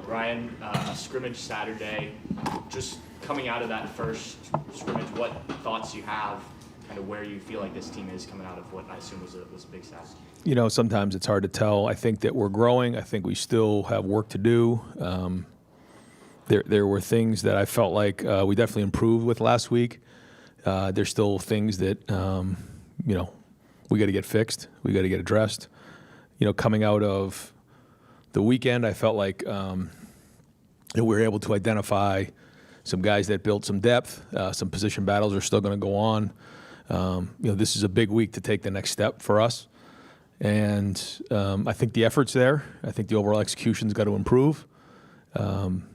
Ryan, scrimmage Saturday, just coming out of that first scrimmage, what thoughts you have, kind of where you feel like this team is coming out of what I assume was a big Saturday? You know, sometimes it's hard to tell. I think that we're growing. I think we still have work to do. There were things that I felt like we definitely improved with last week. There's still things that, we got to get fixed. We got to get addressed. You know, coming out of the weekend, I felt like we were able to identify some guys that built some depth. Some position battles are still going to go on. This is a big week to take the next step for us. And I think the effort's there. I think the overall execution's got to improve.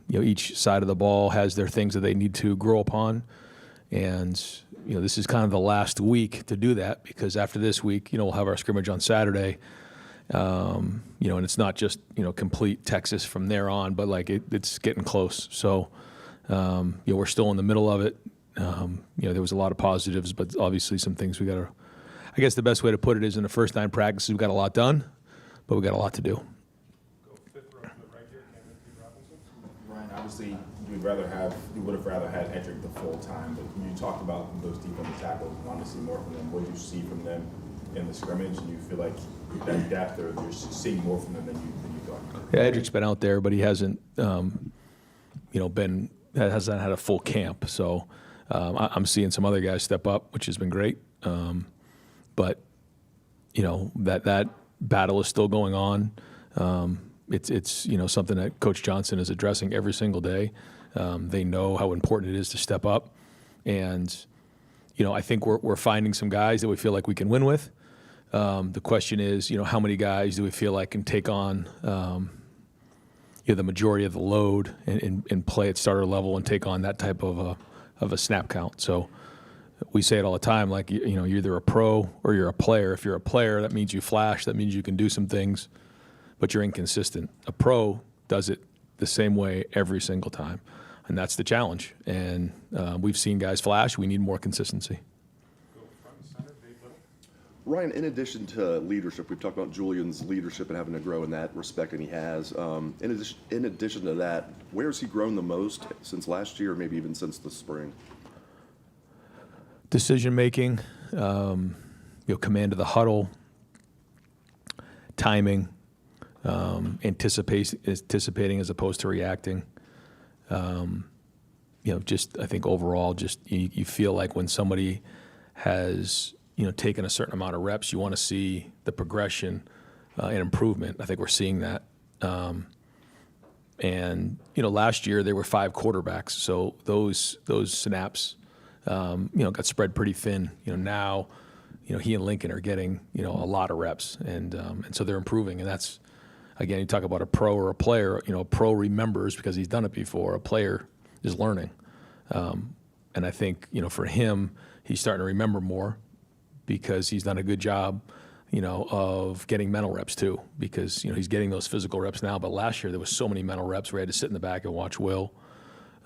Each side of the ball has their things that they need to grow upon. And, this is kind of the last week to do that, because after this week, we'll have our scrimmage on Saturday. And it's not just, complete Texas from there on, but like it's getting close. So, we're still in the middle of it. There was a lot of positives, but obviously some things we got to, I guess the best way to put it is in the first 9 practices, we've got a lot done, but we've got a lot to do. Ryan, obviously you would have rather had Edric the full time, but you talked about those defensive tackles, you wanted to see more from them. What did you see from them in the scrimmage? And you feel like that depth, or you're seeing more from them than you thought? Yeah, Edric's been out there, but he hasn't, hasn't had a full camp. So I'm seeing some other guys step up, which has been great. But that battle is still going on. It's something that Coach Johnson is addressing every single day. They know how important it is to step up, and I think we're finding some guys that we feel like we can win with. The question is, how many guys do we feel like can take on the majority of the load and play at starter level and take on that type of a snap count. So we say it all the time, like, you're either a pro or you're a player. If you're a player, that means you flash, that means you can do some things, but you're inconsistent. A pro does it the same way every single time, and that's the challenge. And we've seen guys flash. We need more consistency. Ryan, in addition to leadership, we've talked about Julian's leadership and having to grow in that respect, and he has. In addition to that, where has he grown the most since last year, or maybe even since the spring? Decision making, command of the huddle, timing, anticipating as opposed to reacting. Just I think overall, just you feel like when somebody has taken a certain amount of reps, you want to see the progression and improvement. I think we're seeing that. And last year there were 5 quarterbacks, so those snaps got spread pretty thin. Now he and Lincoln are getting a lot of reps, and so they're improving. And that's, again, you talk about a pro or a player. A pro remembers because he's done it before. A player is learning, and I think for him, he's starting to remember more because he's done a good job, of getting mental reps too. Because he's getting those physical reps now. But last year there was so many mental reps where he had to sit in the back and watch Will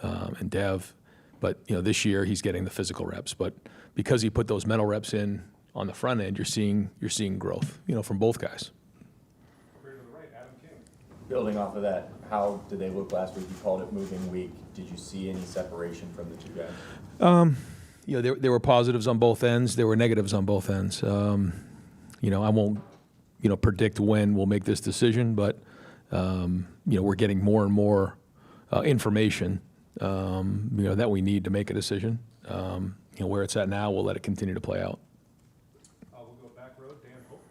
and Dev. But this year he's getting the physical reps. But because he put those mental reps in on the front end, you're seeing growth, from both guys. Building off of that, how did they look last week? You called it moving week. Did you see any separation from the two guys? There were positives on both ends. There were negatives on both ends. I won't, predict when we'll make this decision, but we're getting more and more information, that we need to make a decision. Where it's at now, we'll let it continue to play out. We'll go back road. Dan Hope.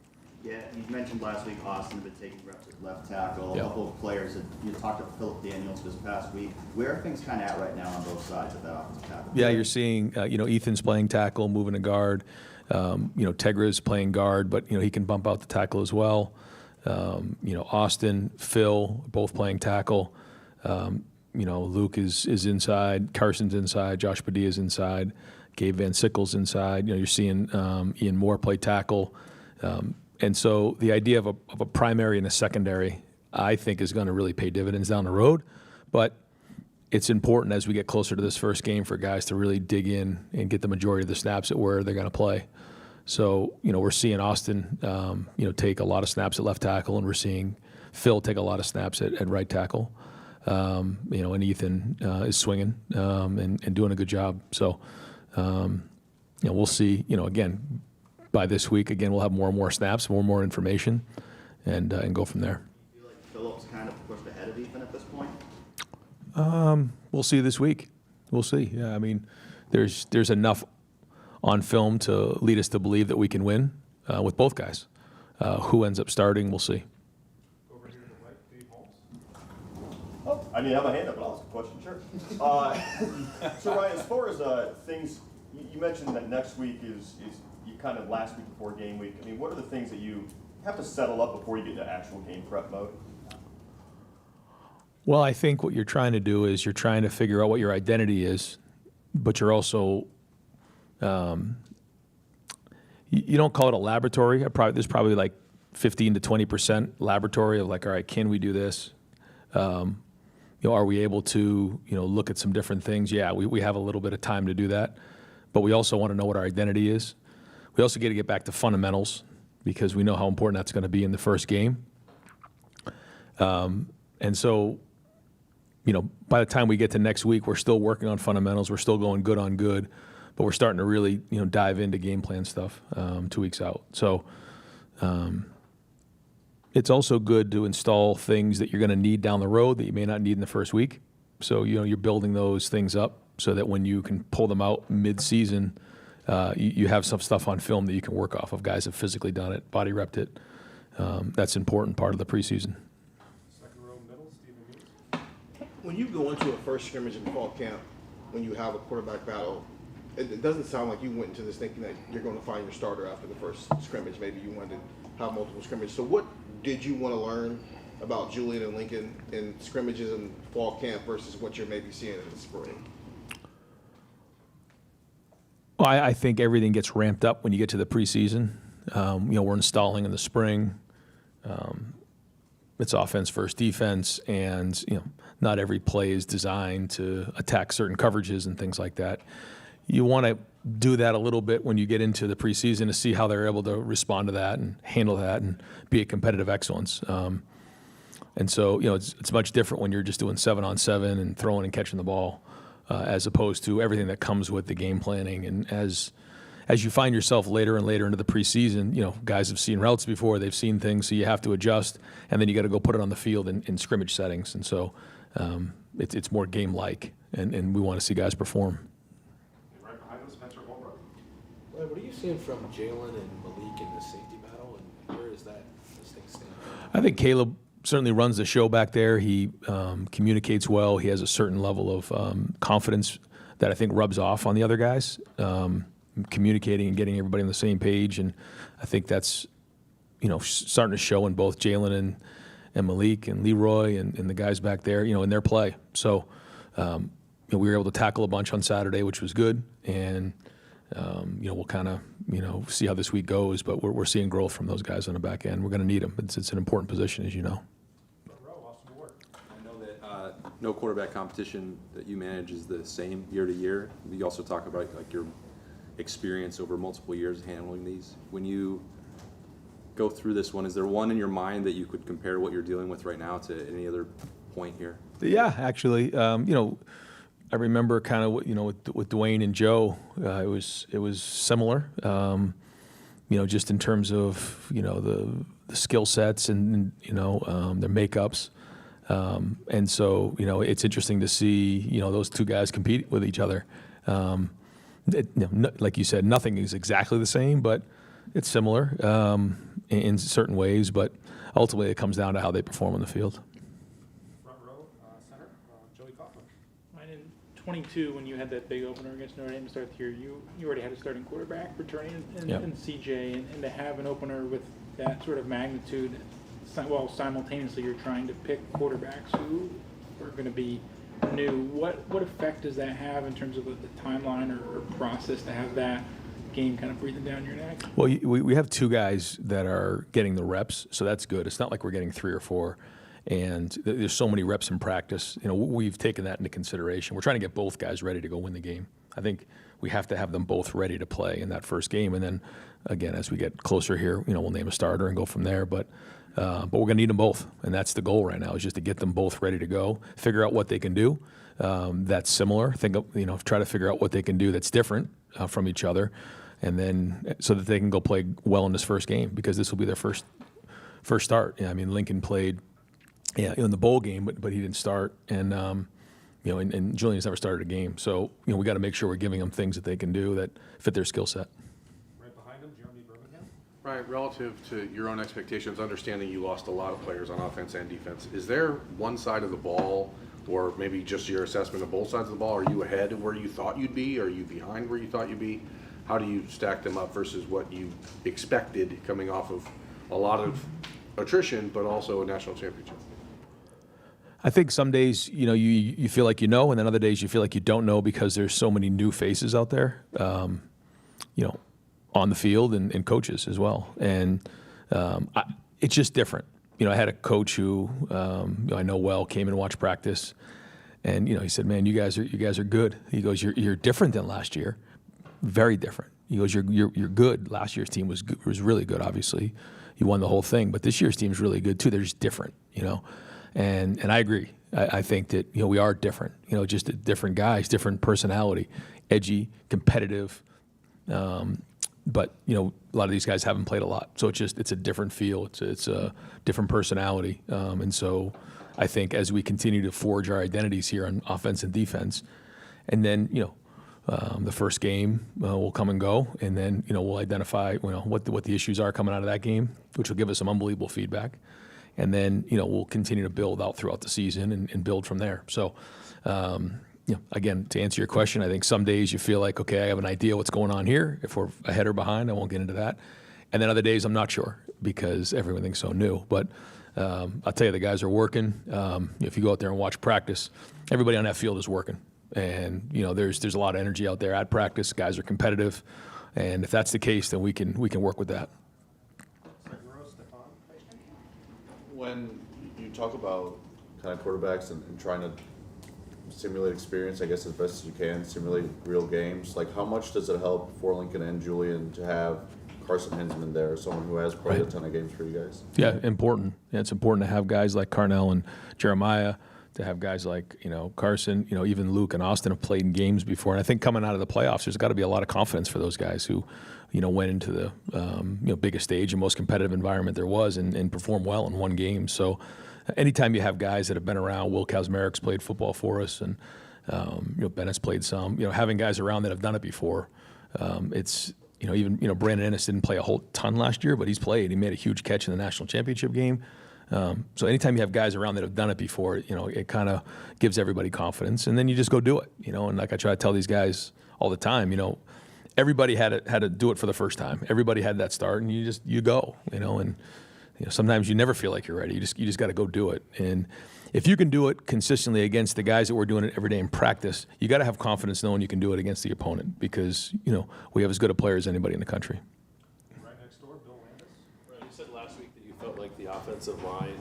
Yeah, you mentioned last week Austin had been taking reps at left tackle. Yeah. A couple of players, you talked to Philip Daniels this past week. Where are things kind of at right now on both sides of that offensive tackle? Yeah, you're seeing, Ethan's playing tackle, moving to guard. Tegra's playing guard, but, he can bump out the tackle as well. Austin, Phil, both playing tackle. Luke is inside. Carson's inside. Josh Padilla's inside. Gabe Van Sickle's inside. You're seeing Ian Moore play tackle. And so the idea of a primary and a secondary, I think, is going to really pay dividends down the road. But it's important as we get closer to this first game for guys to really dig in and get the majority of the snaps at where they're going to play. So, we're seeing Austin, take a lot of snaps at left tackle, and we're seeing Phil take a lot of snaps at right tackle. and Ethan is swinging and doing a good job. So, we'll see. Again, by this week, again, we'll have more and more snaps, more and more information, and go from there. Do you feel like Phillips kind of pushed ahead of Ethan at this point? We'll see this week. We'll see. Yeah, I mean, there's enough on film to lead us to believe that we can win with both guys. Who ends up starting, we'll see. Over here to the right, Dave Holmes. Oh, I didn't have my hand up, but I'll ask a question, sure. So Ryan, as far as things, you mentioned that next week is you kind of last week before game week. I mean, what are the things that you have to settle up before you get into actual game prep mode? Well, I think what you're trying to do is you're trying to figure out what your identity is, but you're also, you don't call it a laboratory. There's probably like 15 to 20% laboratory of like, all right, can we do this? Are we able to, look at some different things? Yeah, we have a little bit of time to do that, but we also want to know what our identity is. We also get to get back to fundamentals because we know how important that's going to be in the first game. And so, by the time we get to next week, we're still working on fundamentals. We're still going good on good, but we're starting to really, dive into game plan stuff 2 weeks out. So it's also good to install things that you're going to need down the road that you may not need in the first week. So, you're building those things up so that when you can pull them out mid-season, you have some stuff on film that you can work off of. Guys have physically done it, body repped it. That's an important part of the preseason. Second row middle, Stephen Meeks. When you go into a first scrimmage in fall camp, when you have a quarterback battle, it doesn't sound like you went into this thinking that you're going to find your starter after the first scrimmage. Maybe you wanted to have multiple scrimmages. So what did you want to learn about Julian and Lincoln in scrimmages in fall camp versus what you're maybe seeing in the spring? Well, I think everything gets ramped up when you get to the preseason. We're installing in the spring. It's offense first defense, and not every play is designed to attack certain coverages and things like that. You want to do that a little bit when you get into the preseason to see how they're able to respond to that and handle that and be a competitive excellence. And so, it's much different when you're just doing 7-on-7 and throwing and catching the ball, as opposed to everything that comes with the game planning. And as you find yourself later and later into the preseason, guys have seen routes before, they've seen things, so you have to adjust, and then you got to go put it on the field in scrimmage settings. And so it's more game-like, and we want to see guys perform. Right behind him, Spencer Holbrook. What are you seeing from Jalen and Malik in the safety battle, and where does this thing stand? I think Caleb certainly runs the show back there. He communicates well. He has a certain level of confidence that I think rubs off on the other guys, communicating and getting everybody on the same page. And I think that's, starting to show in both Jalen and Malik and Leroy and the guys back there, in their play. So we were able to tackle a bunch on Saturday, which was good. And, we'll kind of, see how this week goes. But we're seeing growth from those guys on the back end. We're going to need them. It's an important position, as you know. Front row, Austin Ward. I know that no quarterback competition that you manage is the same year to year. You also talk about like your experience over multiple years handling these. When you go through this one, is there one in your mind that you could compare what you're dealing with right now to any other point here? Yeah, actually, I remember kind of with Dwayne and Joe, it was similar. Just in terms of the skill sets and their makeups, and so it's interesting to see those two guys compete with each other. Like you said, nothing is exactly the same, but it's similar in certain ways. But ultimately, it comes down to how they perform on the field. Front row, center, Joey Coughlin. Right in 22, when you had that big opener against Notre Dame to start the year, you already had a starting quarterback returning in CJ, and to have an opener with that sort of magnitude, while simultaneously you're trying to pick quarterbacks who are going to be new. What effect does that have in terms of the timeline or process to have that game kind of breathing down your neck? Well, we have two guys that are getting the reps, so that's good. It's not like we're getting 3 or 4, and there's so many reps in practice. We've taken that into consideration. We're trying to get both guys ready to go win the game. I think we have to have them both ready to play in that first game. And then, again, as we get closer here, we'll name a starter and go from there. But we're going to need them both, and that's the goal right now, is just to get them both ready to go, figure out what they can do that's similar, try to figure out what they can do that's different from each other, and then so that they can go play well in this first game, because this will be their first start. Lincoln played in the bowl game, but he didn't start, and and Julian's never started a game. So we got to make sure we're giving them things that they can do that fit their skill set. Right behind him, Jeremy Birmingham. Right, relative to your own expectations, understanding you lost a lot of players on offense and defense, is there one side of the ball, or maybe just your assessment of both sides of the ball? Are you ahead of where you thought you'd be? Are you behind where you thought you'd be? How do you stack them up versus what you expected coming off of a lot of attrition, but also a national championship? I think some days, you feel like and then other days you feel like you don't know, because there's so many new faces out there, on the field and coaches as well. And it's just different. I had a coach who I know well, came and watched practice, and he said, "Man, you guys are good." He goes, "You're different than last year, very different." He goes, "You're good. Last year's team was really good. Obviously, you won the whole thing, but this year's team is really good too. They're just different, And I agree. I think that we are different. Just different guys, different personality, edgy, competitive. But a lot of these guys haven't played a lot, so it's a different feel. It's a different personality. And so I think as we continue to forge our identities here on offense and defense, and then the first game will come and go, and then we'll identify what the issues are coming out of that game, which will give us some unbelievable feedback. And then, we'll continue to build out throughout the season and build from there. So, again, to answer your question, I think some days you feel like, okay, I have an idea what's going on here. If we're ahead or behind, I won't get into that. And then other days I'm not sure, because everything's so new. But I'll tell you, the guys are working. If you go out there and watch practice, everybody on that field is working. And, there's a lot of energy out there at practice. Guys are competitive. And if that's the case, then we can work with that. When you talk about kind of quarterbacks and trying to simulate experience, I guess as best as you can, simulate real games, like how much does it help for Lincoln and Julian to have Carson Hinsman there, someone who has played a ton of games for you guys? Yeah, important. Yeah, it's important to have guys like Carnell and Jeremiah, to have guys like, Carson, even Luke and Austin have played in games before. And I think coming out of the playoffs, there's got to be a lot of confidence for those guys who, went into the, biggest stage and most competitive environment there was, and performed well in one game. So anytime you have guys that have been around, Will Kazmarek's played football for us, and, Bennett's played some, having guys around that have done it before, it's, even, Brandon Ennis didn't play a whole ton last year, but he's played. He made a huge catch in the national championship game. So anytime you have guys around that have done it before, it kind of gives everybody confidence, and then you just go do it, and like I try to tell these guys all the time, everybody had to do it for the first time. Everybody had that start, and you go, and sometimes you never feel like you're ready. You just got to go do it. And if you can do it consistently against the guys that we're doing it every day in practice, you got to have confidence knowing you can do it against the opponent, because we have as good a player as anybody in the country. Right next door, Bill Landis. Right, you said last week that you felt like the offensive line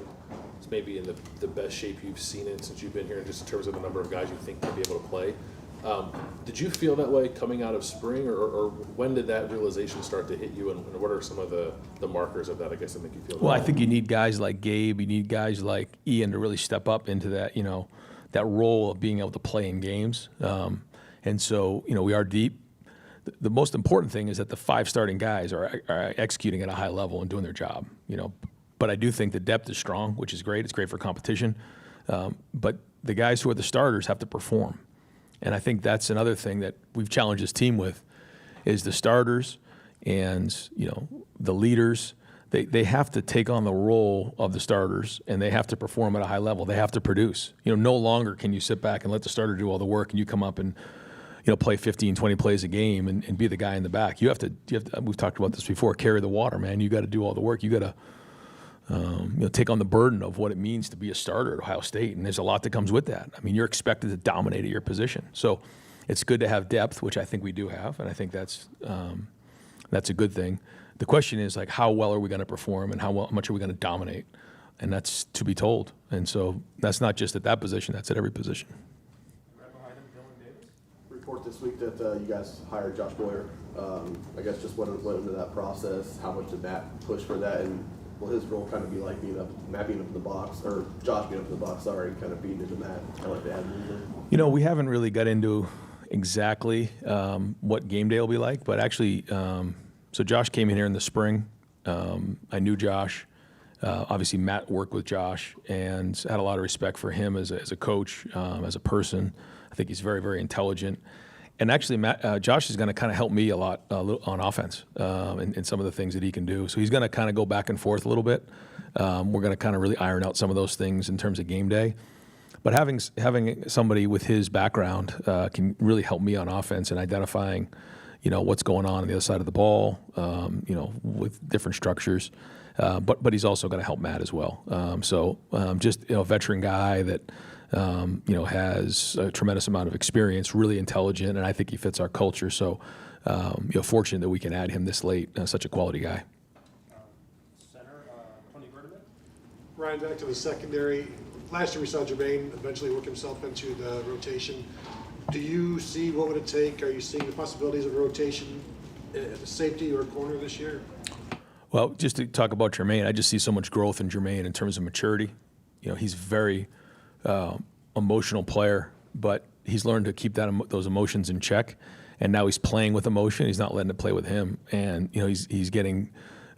is maybe in the best shape you've seen it since you've been here, just in terms of the number of guys you think can be able to play. Did you feel that way coming out of spring, or when did that realization start to hit you, and what are some of the markers of that, I guess, that make you feel that? Well, I think you need guys like Gabe, you need guys like Ian to really step up into that, that role of being able to play in games. And so, we are deep. The most important thing is that the 5 starting guys are executing at a high level and doing their job, But I do think the depth is strong, which is great. It's great for competition. But the guys who are the starters have to perform. And I think that's another thing that we've challenged this team with, is the starters and, the leaders. They have to take on the role of the starters, and they have to perform at a high level. They have to produce. No longer can you sit back and let the starter do all the work, and you come up and, play 15, 20 plays a game and be the guy in the back. You have to, we've talked about this before, carry the water, man. You got to do all the work. You got to, take on the burden of what it means to be a starter at Ohio State, and there's a lot that comes with that. I mean, you're expected to dominate at your position. So it's good to have depth, which I think we do have, and I think that's a good thing. The question is, like, how well are we going to perform, and how much are we going to dominate? And that's to be told. And so that's not just at that position, that's at every position. Right behind him, Dylan Davis. Report this week that you guys hired Josh Boyer. I guess just what went into that process. How much did Matt push for that, and will his role kind of be like Matt being up in the box, or Josh being up in the box? Sorry, kind of feeding into Matt. I like to add movement. You know, we haven't really got into exactly what game day will be like, but actually, so Josh came in here in the spring. I knew Josh. Obviously, Matt worked with Josh and had a lot of respect for him as a coach, as a person. I think he's very, very intelligent. And actually, Josh is going to kind of help me a lot on offense in some of the things that he can do. So he's going to kind of go back and forth a little bit. We're going to kind of really iron out some of those things in terms of game day. But having somebody with his background can really help me on offense and identifying, what's going on the other side of the ball, with different structures. But he's also going to help Matt as well. Just a veteran guy that has a tremendous amount of experience, really intelligent, and I think he fits our culture. So, fortunate that we can add him this late. Such a quality guy. Center, Tony Bertman. Ryan, back to the secondary. Last year we saw Jermaine eventually work himself into the rotation. Do you see what would it take? Are you seeing the possibilities of rotation at the safety or corner this year? Well, just to talk about Jermaine, I just see so much growth in Jermaine in terms of maturity. He's very emotional player, but he's learned to keep those emotions in check. And now he's playing with emotion. He's not letting it play with him. And he's getting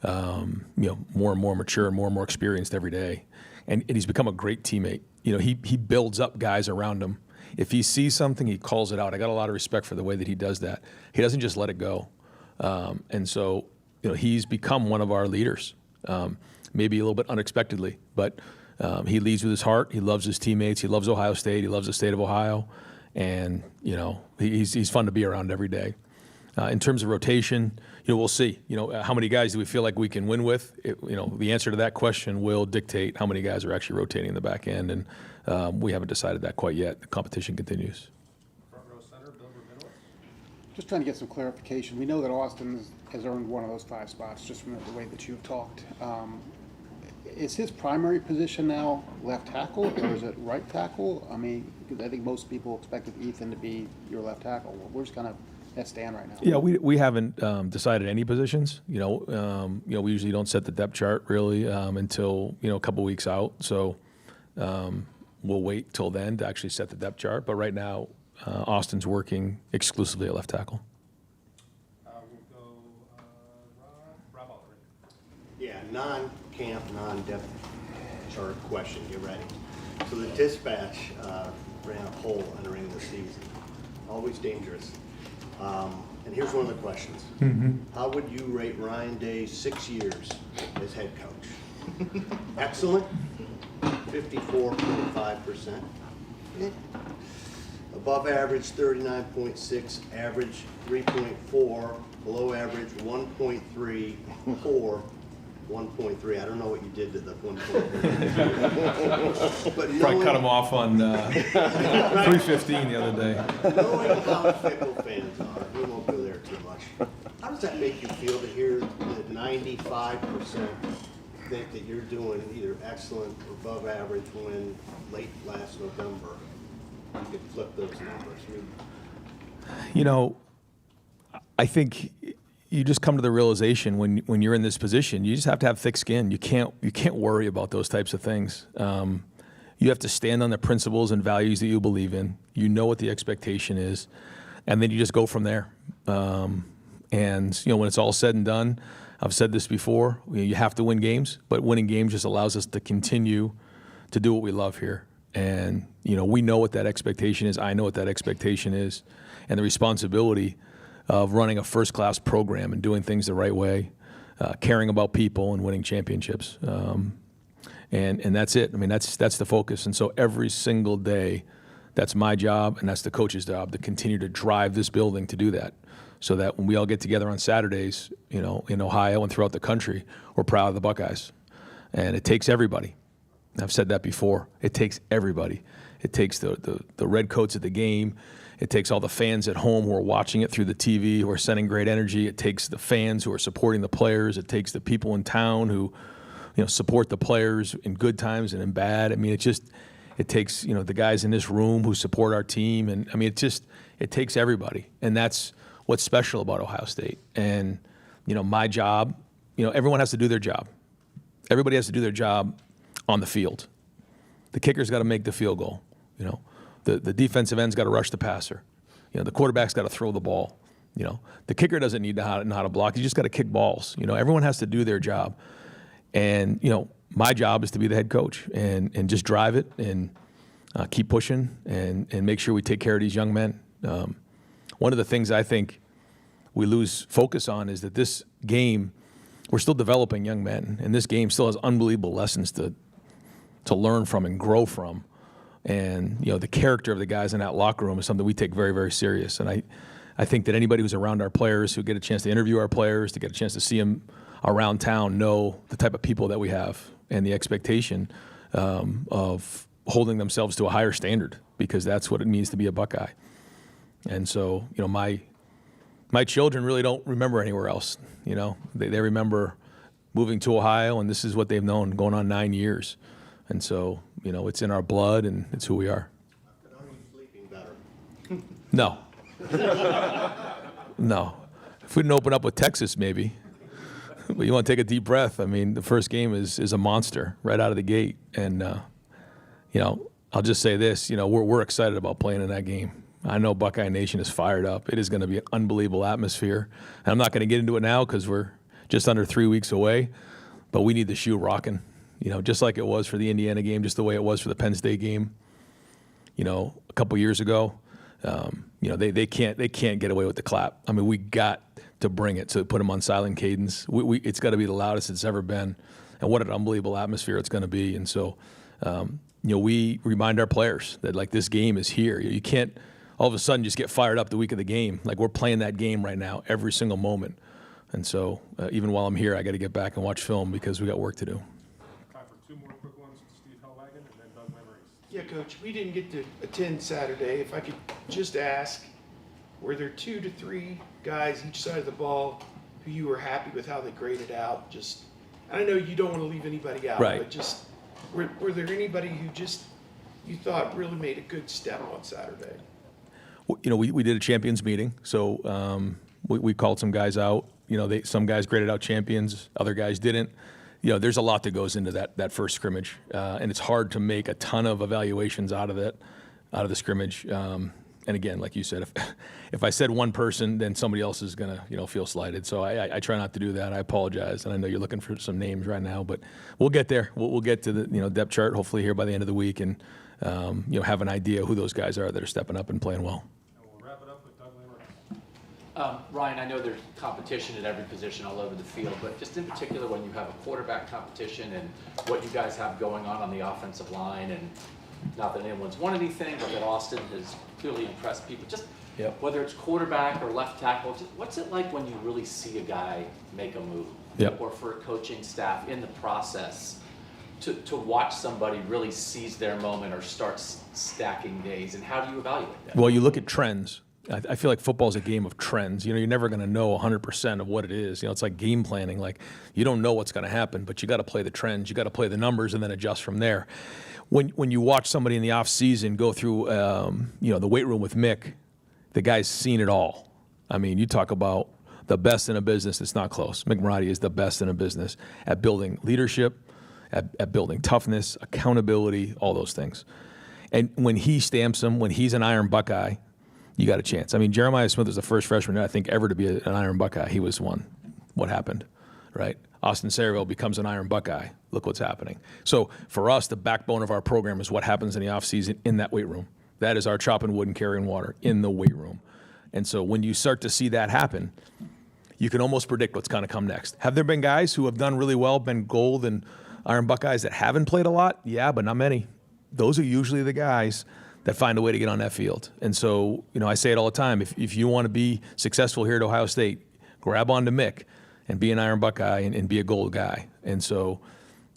more and more mature and more experienced every day. And he's become a great teammate. He builds up guys around him. If he sees something, he calls it out. I got a lot of respect for the way that he does that. He doesn't just let it go. And so, he's become one of our leaders, maybe a little bit unexpectedly, but he leads with his heart. He loves his teammates. He loves Ohio State. He loves the state of Ohio. And, he's fun to be around every day. In terms of rotation, we'll see. How many guys do we feel like we can win with? The answer to that question will dictate how many guys are actually rotating in the back end, and we haven't decided that quite yet. The competition continues. Front row center, Bill Rabinowitz. Just trying to get some clarification. We know that Austin has earned one of those 5 spots just from the way that you've talked. Is his primary position now left tackle, or is it right tackle? I mean, I think most people expected Ethan to be your left tackle. Where's kind of that stand right now? Yeah, we haven't decided any positions. We usually don't set the depth chart really until a couple weeks out. So we'll wait till then to actually set the depth chart. But right now, Austin's working exclusively at left tackle. We'll go Rob Oliver. Yeah, non-camp, non-depth chart question. Get ready. So the dispatch ran a poll entering the season. Always dangerous. And here's one of the questions. How would you rate Ryan Day's 6 years as head coach? Excellent, 54.5%. Above average, 39.6. Average, 3.4. Below average, 1.3. Poor, 1.3. I don't know what you did to the 1.3. But Probably cut him off on 315 the other day. Knowing how fickle fans are, we won't go there too much. How does that make you feel to hear that 95% think that you're doing either excellent or above average when late last November you could flip those numbers? I think you just come to the realization when you're in this position, you just have to have thick skin. You can't worry about those types of things. You have to stand on the principles and values that you believe in. You know what the expectation is, and then you just go from there. And when it's all said and done, I've said this before, you have to win games, but winning games just allows us to continue to do what we love here. And we know what that expectation is. I know what that expectation is, and the responsibility of running a first-class program and doing things the right way, caring about people and winning championships. And that's it. I mean, that's the focus. And so every single day, that's my job and that's the coach's job to continue to drive this building to do that. So that when we all get together on Saturdays, in Ohio and throughout the country, we're proud of the Buckeyes. And it takes everybody. I've said that before. It takes everybody. It takes the red coats at the game. It takes all the fans at home who are watching it through the TV, who are sending great energy. It takes the fans who are supporting the players. It takes the people in town who, support the players in good times and in bad. I mean, It takes, the guys in this room who support our team. And I mean, it takes everybody. And that's what's special about Ohio State. And, my job, everyone has to do their job. Everybody has to do their job on the field. The kicker's got to make the field goal. The defensive end's got to rush the passer. The quarterback's got to throw the ball. The kicker doesn't need to know how to block. You just got to kick balls. Everyone has to do their job. And, my job is to be the head coach and just drive it and keep pushing and make sure we take care of these young men. One of the things I think we lose focus on is that this game, we're still developing young men, and this game still has unbelievable lessons to learn from and grow from. And, the character of the guys in that locker room is something we take very, very serious. And I think that anybody who's around our players, who get a chance to interview our players, to get a chance to see them around town, know the type of people that we have and the expectation of holding themselves to a higher standard, because that's what it means to be a Buckeye. And so, my children really don't remember anywhere else. They remember moving to Ohio, and this is what they've known going on 9 years. And so, it's in our blood, and it's who we are. Are you sleeping better? No. No. If we didn't open up with Texas, maybe. But you want to take a deep breath. I mean, the first game is a monster right out of the gate. And, I'll just say this, we're excited about playing in that game. I know Buckeye Nation is fired up. It is going to be an unbelievable atmosphere. And I'm not going to get into it now because we're just under 3 weeks away. But we need the shoe rocking, just like it was for the Indiana game, just the way it was for the Penn State game, a couple years ago. They can't get away with the clap. I mean, we got to bring it to put them on silent cadence. It's got to be the loudest it's ever been, and what an unbelievable atmosphere it's going to be. And so, we remind our players that this game is here. You can't all of a sudden just get fired up the week of the game. We're playing that game right now, every single moment. And so, even while I'm here, I got to get back and watch film because we got work to do. Time for two more quick ones, Steve Hellwagon and then Doug Lemarys. Yeah, Coach, we didn't get to attend Saturday. If I could just ask, were there 2 to 3 guys each side of the ball who you were happy with how they graded out? I know you don't want to leave anybody out, Right. but just were there anybody who you thought really made a good step on Saturday? We did a champions meeting, so we called some guys out. Some guys graded out champions, other guys didn't. There's a lot that goes into that first scrimmage, and it's hard to make a ton of evaluations out of the scrimmage. And again, like you said, if I said one person, then somebody else is gonna feel slighted. So I try not to do that. I apologize, and I know you're looking for some names right now, but we'll get there. We'll get to the depth chart hopefully here by the end of the week, and have an idea who those guys are that are stepping up and playing well. And we'll wrap it up with Doug Lemarys. Ryan, I know there's competition at every position all over the field, but just in particular when you have a quarterback competition and what you guys have going on the offensive line, and not that anyone's won anything, but that Austin has clearly impressed people. Just whether it's quarterback or left tackle, just what's it like when you really see a guy make a move? Yep. Or for a coaching staff in the process to watch somebody really seize their moment or start stacking days, and how do you evaluate that? Well, you look at trends. I feel like football is a game of trends. You're never going to know 100% of what it is. It's like game planning. You don't know what's going to happen, but you got to play the trends. You got to play the numbers and then adjust from there. When you watch somebody in the off season go through, the weight room with Mick, the guy's seen it all. I mean, you talk about the best in a business. It's not close. Mick Marotti is the best in a business at building leadership, at building toughness, accountability, all those things. And when he stamps them, when he's an Iron Buckeye, you got a chance. I mean, Jeremiah Smith was the first freshman, I think, ever to be an Iron Buckeye. He was one. What happened, right? Austin Saraville becomes an Iron Buckeye. Look what's happening. So for us, the backbone of our program is what happens in the offseason in that weight room. That is our chopping wood and carrying water in the weight room. And so when you start to see that happen, you can almost predict what's going to come next. Have there been guys who have done really well, been gold and Iron Buckeyes that haven't played a lot? Yeah, but not many. Those are usually the guys that find a way to get on that field. And so, I say it all the time. If you want to be successful here at Ohio State, grab onto Mick and be an Iron Buckeye and be a gold guy. And so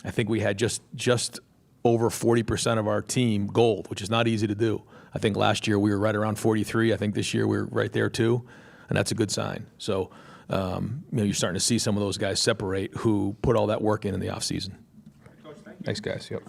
I think we had just over 40% of our team gold, which is not easy to do. I think last year we were right around 43. I think this year we're right there too, and that's a good sign. So, you're starting to see some of those guys separate who put all that work in the offseason. Coach, thank you. Thanks, guys. Yep.